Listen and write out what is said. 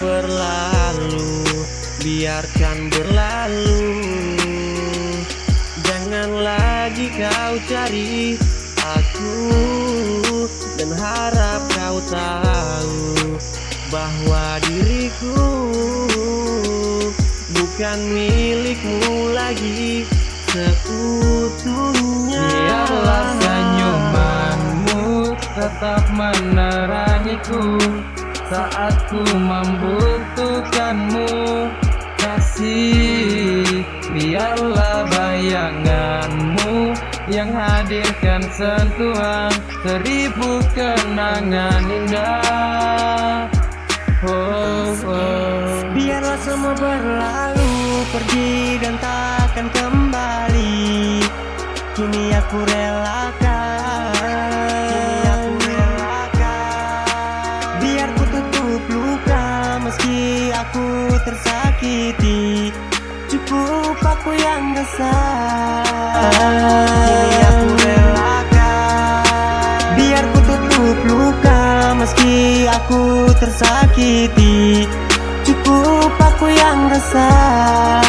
Berlalu, biarkan berlalu. Jangan lagi kau cari aku, dan harap kau tahu bahwa diriku bukan milikmu lagi seutuhnya. Biarlah senyumanmu tetap menerangiku saat ku membutuhkanmu, kasih. Biarlah bayanganmu yang hadirkan sentuhan seribu kenangan indah. Oh, oh. Biarlah semua berlalu, pergi dan takkan kembali. Kini aku relakan, biar ku tutup luka meski aku tersakiti. Cukup aku yang resah. Kini aku relakan, biar ku tutup luka meski aku tersakiti. Cukup aku yang resah.